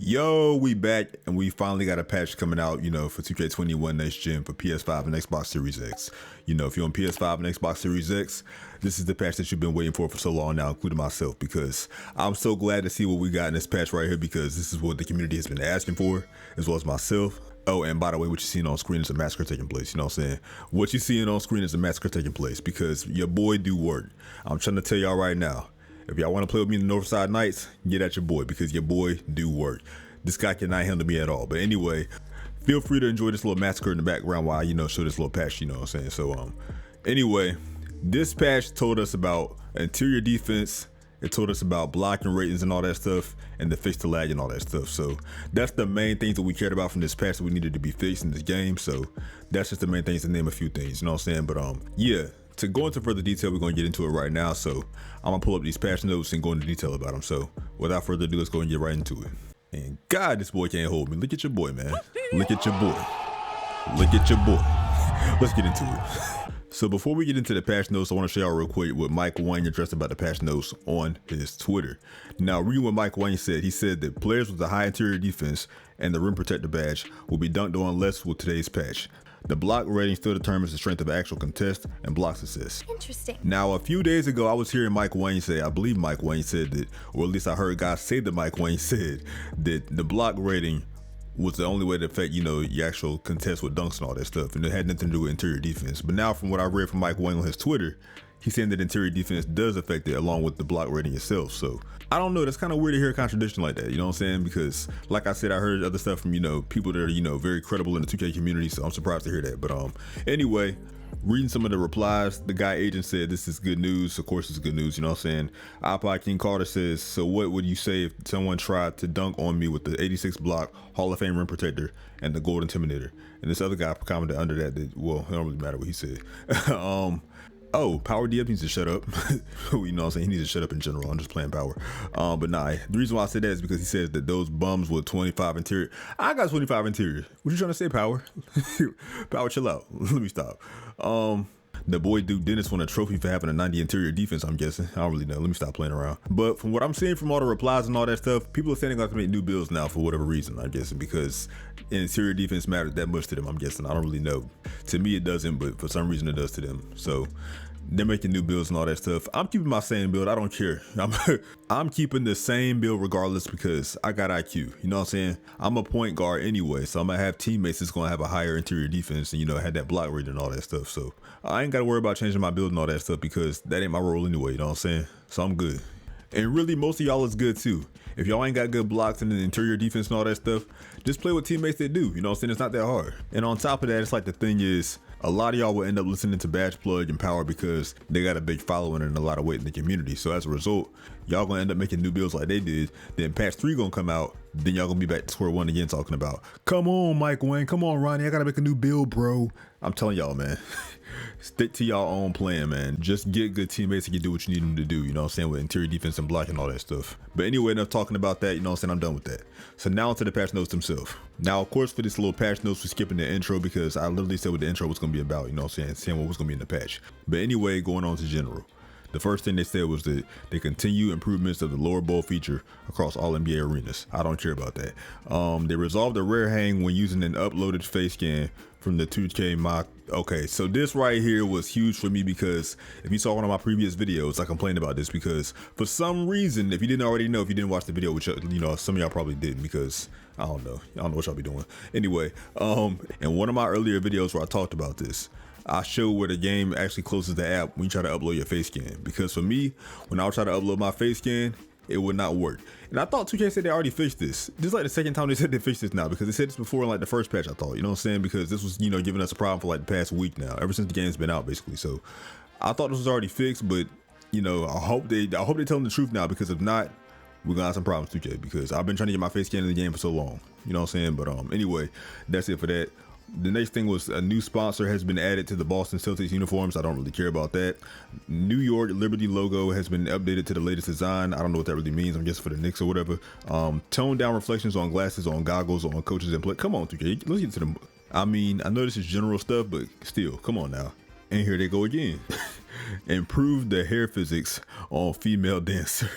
Yo, we back and we finally got a patch coming out, for 2K21 next gen for PS5 and Xbox Series X. If you're on PS5 and Xbox Series X, this is the patch that you've been waiting for so long now, including myself, because I'm so glad to see what we got in this patch right here, because this is what the community has been asking for, as well as myself. Oh, and by the way, what you're seeing on screen is a massacre taking place. You know what I'm saying? What you're seeing on screen is a massacre taking place because your boy do work. I'm trying to tell y'all right now. If y'all want to play with me in the Northside Nights, get at your boy because your boy do work. This guy cannot handle me at all. But anyway, feel free to enjoy this little massacre in the background while I, show this little patch, you know what I'm saying? So, anyway, this patch told us about interior defense. It told us about blocking ratings and all that stuff, and to fix the lag and all that stuff. So that's the main things that we cared about from this patch that we needed to be fixed in this game. So that's just the main things, to name a few things, you know what I'm saying? But yeah, to go into further detail, we're gonna get into it right now. So I'm gonna pull up these patch notes and go into detail about them. So without further ado, let's go and get right into it. And God, this boy can't hold me. Look at your boy, man. Look at your boy. Look at your boy. Let's get into it. So before we get into the patch notes, I want to show y'all real quick what Mike Wayne addressed about the patch notes on his Twitter. Now, reading what Mike Wayne said, he said that players with a high interior defense and the rim protector badge will be dunked on less with today's patch. The block rating still determines the strength of actual contest and blocks assists. Interesting. Now, a few days ago, I was hearing Mike Wayne say, I believe Mike Wayne said that, or at least I heard guys say that Mike Wayne said that the block rating was the only way to affect, your actual contest with dunks and all that stuff. And it had nothing to do with interior defense. But now from what I read from Mike Wayne on his Twitter, he's saying that interior defense does affect it along with the block rating itself. So I don't know, that's kind of weird to hear a contradiction like that, you know what I'm saying? Because like I said, I heard other stuff from, people that are, very credible in the 2K community. So I'm surprised to hear that. But anyway, reading some of the replies, the guy agent said this is good news. Of course it's good news, you know what I'm saying? iPod King Carter says, so what would you say if someone tried to dunk on me with the 86 block Hall of Fame rim protector and the gold intimidator? And this other guy commented under that, well, it don't really matter what he said. Oh, Power DF needs to shut up. You know what I'm saying? He needs to shut up in general. I'm just playing Power. But nah, the reason why I said that is because he says that those bums with 25 interior. I got 25 interior. What you trying to say, Power? Power, chill out. Let me stop. The boy Duke Dennis won a trophy for having a 90 interior defense, I'm guessing. I don't really know. Let me stop playing around. But from what I'm seeing from all the replies and all that stuff, people are saying they're going to make new builds now for whatever reason, I'm guessing, because interior defense matters that much to them, I'm guessing. I don't really know. To me, it doesn't, but for some reason it does to them. So they're making new builds and all that stuff. I'm keeping my same build. I don't care. I'm keeping the same build regardless because I got IQ. You know what I'm saying? I'm a point guard anyway, so I'm gonna have teammates that's gonna have a higher interior defense and had that block rate and all that stuff. So I ain't gotta worry about changing my build and all that stuff because that ain't my role anyway. You know what I'm saying? So I'm good. And really, most of y'all is good too. If y'all ain't got good blocks and the interior defense and all that stuff, just play with teammates that do. You know what I'm saying? It's not that hard. And on top of that, it's like the thing is, a lot of y'all will end up listening to Badge Plug and Power because they got a big following and a lot of weight in the community. So as a result, y'all gonna end up making new builds like they did. Then patch 3 gonna come out. Then y'all gonna be back to square one again talking about, come on, Mike Wayne, come on, Ronnie, I gotta make a new build, bro. I'm telling y'all, man, stick to y'all own plan, man. Just get good teammates and you do what you need them to do, you know what I'm saying, with interior defense and blocking and all that stuff. But anyway, enough talking about that, you know what I'm saying, I'm done with that. So now onto the patch notes themselves. Now, of course, for this little patch notes, we're skipping the intro because I literally said what the intro was gonna be about, you know what I'm saying what was gonna be in the patch. But anyway, going on to general. The first thing they said was that they continue improvements of the lower bowl feature across all NBA arenas. I don't care about that. They resolved the rare hang when using an uploaded face scan from the 2K mock. Okay, so this right here was huge for me because if you saw one of my previous videos, I complained about this because for some reason, if you didn't already know, if you didn't watch the video, which some of y'all probably didn't because I don't know what y'all be doing. Anyway, in one of my earlier videos where I talked about this, I show where the game actually closes the app when you try to upload your face scan. Because for me, when I would try to upload my face scan, it would not work. And I thought 2K said they already fixed this. This is like the second time they said they fixed this now because they said this before in like the first patch, I thought, you know what I'm saying? Because this was, giving us a problem for like the past week now, ever since the game's been out basically. So I thought this was already fixed, but I hope they tell them the truth now because if not, we're gonna have some problems 2K because I've been trying to get my face scan in the game for so long, you know what I'm saying? But anyway, that's it for that. The next thing was a new sponsor has been added to the Boston Celtics uniforms. I don't really care about that. New York Liberty logo has been updated to the latest design. I don't know what that really means. I'm guessing for the Knicks or whatever. Toned down reflections on glasses, on goggles, on coaches and play. Come on, 2K. Let's get to them. I mean, I know this is general stuff, but still, come on now. And here they go again. Improve the hair physics on female dancers.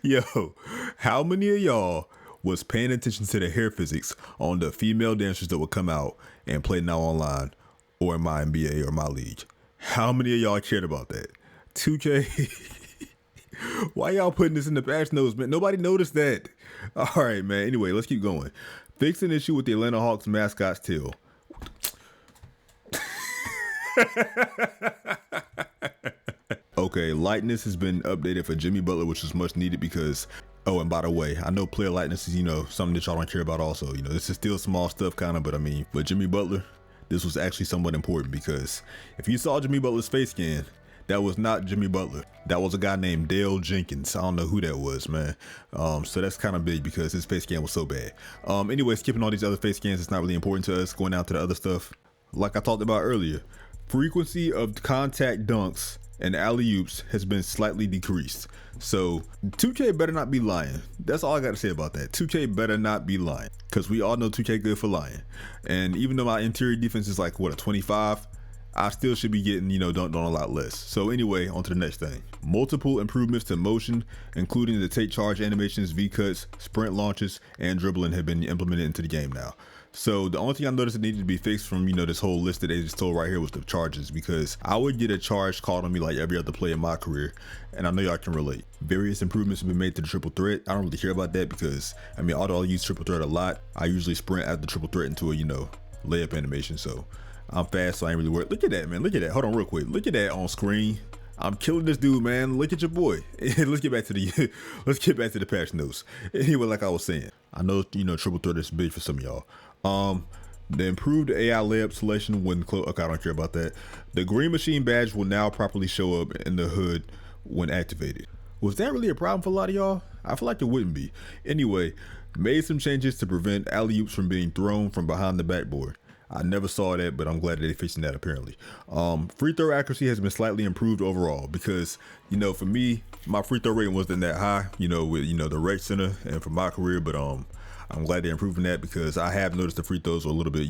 Yo, How many of y'all was paying attention to the hair physics on the female dancers that would come out and play now online or in my NBA or my league? How many of y'all cared about that? 2K. Why y'all putting this in the patch notes, man? Nobody noticed that. All right, man. Anyway, let's keep going. Fix an issue with the Atlanta Hawks mascot's tail. Okay, lightness has been updated for Jimmy Butler, which is much needed because, oh, and by the way, I know player lightness is, something that y'all don't care about also. This is still small stuff kind of, but Jimmy Butler, this was actually somewhat important because if you saw Jimmy Butler's face scan, that was not Jimmy Butler. That was a guy named Dale Jenkins. I don't know who that was, man. So that's kind of big because his face scan was so bad. Anyway, skipping all these other face scans, it's not really important to us. Going down to the other stuff, like I talked about earlier, frequency of contact dunks and alley-oops has been slightly decreased. So 2K better not be lying. That's all I got to say about that. 2K better not be lying because we all know 2K good for lying. And even though my interior defense is like, what, a 25? I still should be getting, dunked on a lot less. So anyway, on to the next thing. Multiple improvements to motion, including the take charge animations, V-cuts, sprint launches, and dribbling have been implemented into the game now. So the only thing I noticed that needed to be fixed from, this whole list that they just told right here was the charges, because I would get a charge called on me like every other play in my career, and I know y'all can relate. Various improvements have been made to the triple threat. I don't really care about that because, although I use triple threat a lot, I usually sprint after the triple threat into a, layup animation. So I'm fast, so I ain't really worried. Look at that, man. Look at that. Hold on real quick. Look at that on screen. I'm killing this dude, man. Look at your boy. Let's get back to the patch notes. Anyway, like I was saying, I know triple threat is big for some of y'all. The improved AI layup selection when okay, I don't care about that. The green machine badge will now properly show up in the hood when activated. Was that really a problem for a lot of y'all? I feel like it wouldn't be. Anyway, made some changes to prevent alley-oops from being thrown from behind the backboard. I never saw that, but I'm glad that they're fixing that apparently. Free throw accuracy has been slightly improved overall because, for me, my free throw rating wasn't that high, with, the rec center and for my career, but I'm glad they're improving that because I have noticed the free throws are a little bit,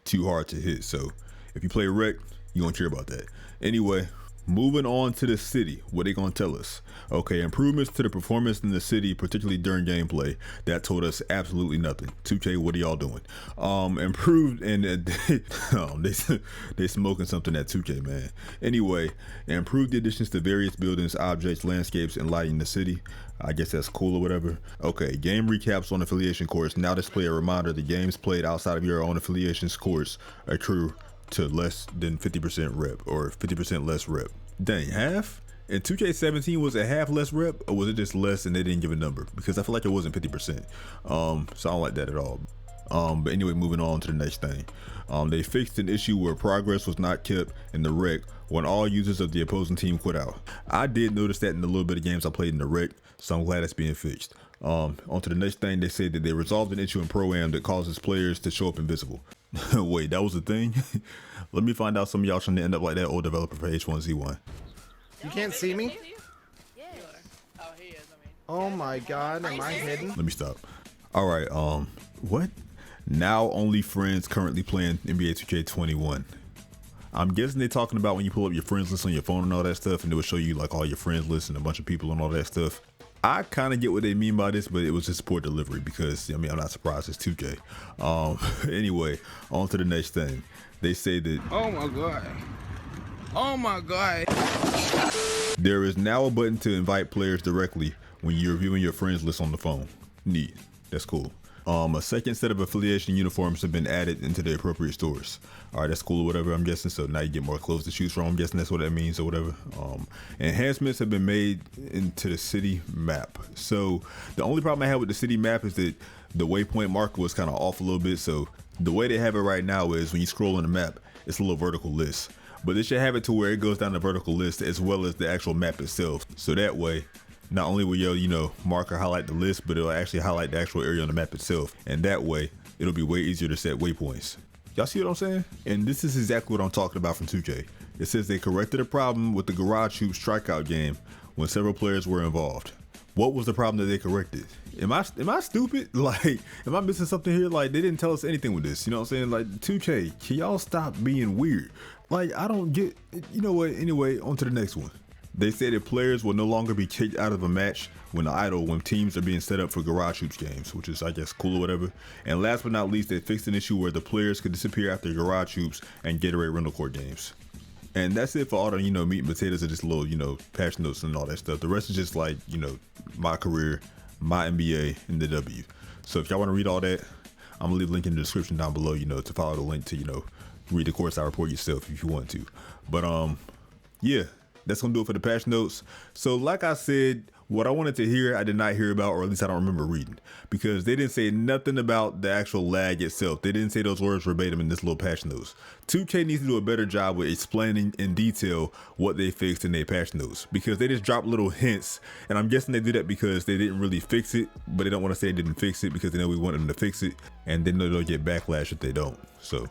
too hard to hit. So if you play rec, you're gonna care about that. Anyway, moving on to the city, what they gonna tell us? Okay, improvements to the performance in the city, particularly during gameplay. That told us absolutely nothing. 2K, what are y'all doing? Improved and they smoking something at 2K, man. Anyway, improved additions to various buildings, objects, landscapes, and lighting in the city. I guess that's cool or whatever. Okay, game recaps on affiliation course now display a reminder the games played outside of your own affiliation's course accrue to less than 50% rep or 50% less rep. Dang, half? In 2K17, was it half less rep or was it just less and they didn't give a number? Because I feel like it wasn't 50%. So I don't like that at all. But anyway, moving on to the next thing. They fixed an issue where progress was not kept in the rec when all users of the opposing team quit out. I did notice that in the little bit of games I played in the rec, so I'm glad it's being fixed. On to the next thing, they said that they resolved an issue in Pro-Am that causes players to show up invisible. Wait, that was a thing? Let me find out some of y'all trying to end up like that old developer for H1Z1. You can't see me? Oh my god, am I hidden? Let me stop. All right, what? Now only friends currently playing NBA 2K21. I'm guessing they're talking about when you pull up your friends list on your phone and all that stuff, and it will show you like all your friends list and a bunch of people and all that stuff. I kind of get what they mean by this, but it was just poor delivery because, I'm not surprised it's 2K. Anyway, on to the next thing. They say that... Oh my god. Oh my god. There is now a button to invite players directly when you're viewing your friends list on the phone. Neat. That's cool. A second set of affiliation uniforms have been added into the appropriate stores. All right, that's cool or whatever, I'm guessing. So now you get more clothes to choose from. I'm guessing that's what that means or whatever. Enhancements have been made into the city map. So the only problem I have with the city map is that the waypoint marker was kind of off a little bit. So the way they have it right now is when you scroll on the map, it's a little vertical list. But they should have it to where it goes down the vertical list as well as the actual map itself. So that way, not only will your, marker highlight the list, but it'll actually highlight the actual area on the map itself. And that way, it'll be way easier to set waypoints. Y'all see what I'm saying? And this is exactly what I'm talking about from 2K. It says they corrected a problem with the Garage Hoop strikeout game when several players were involved. What was the problem that they corrected? Am I stupid? Like, am I missing something here? Like, they didn't tell us anything with this. You know what I'm saying? Like, 2K, can y'all stop being weird? Like, I don't get, you know what? Anyway, on to the next one. They say that players will no longer be kicked out of a match when idle when teams are being set up for Garage Hoops games, which is, I guess, cool or whatever. And last but not least, they fixed an issue where the players could disappear after Garage Hoops and Gatorade rental court games. And that's it for all the, meat and potatoes and just little, patch notes and all that stuff. The rest is just like, my career, my NBA, and the W. So if y'all want to read all that, I'm gonna leave a link in the description down below, to follow the link to, read the course I report yourself if you want to. But yeah, that's gonna do it for the patch notes. So like I said, what I wanted to hear, I did not hear about, or at least I don't remember reading, because they didn't say nothing about the actual lag itself. They didn't say those words verbatim in this little patch notes. 2K needs to do a better job with explaining in detail what they fixed in their patch notes, because they just drop little hints, and I'm guessing they do that because they didn't really fix it, but they don't want to say they didn't fix it because they know we want them to fix it, and they know they'll get backlash if they don't. So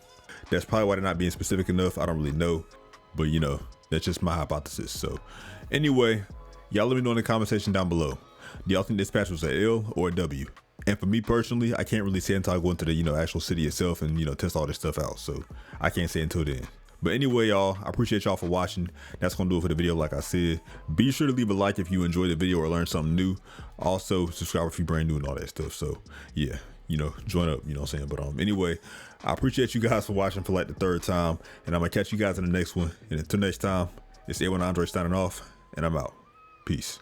that's probably why they're not being specific enough. I don't really know, but that's just my hypothesis. So anyway, y'all let me know in the comment section down below. Do y'all think this patch was a L or a W? And for me personally, I can't really say until I go into the actual city itself and test all this stuff out. So I can't say until then. But anyway, y'all, I appreciate y'all for watching. That's gonna do it for the video. Like I said, be sure to leave a like if you enjoyed the video or learned something new. Also subscribe if you're brand new and all that stuff. So yeah, join up, what I'm saying. But anyway, I appreciate you guys for watching for like the third time, and I'm gonna catch you guys in the next one. And until next time, it's A1 Andre signing off, and I'm out. Peace.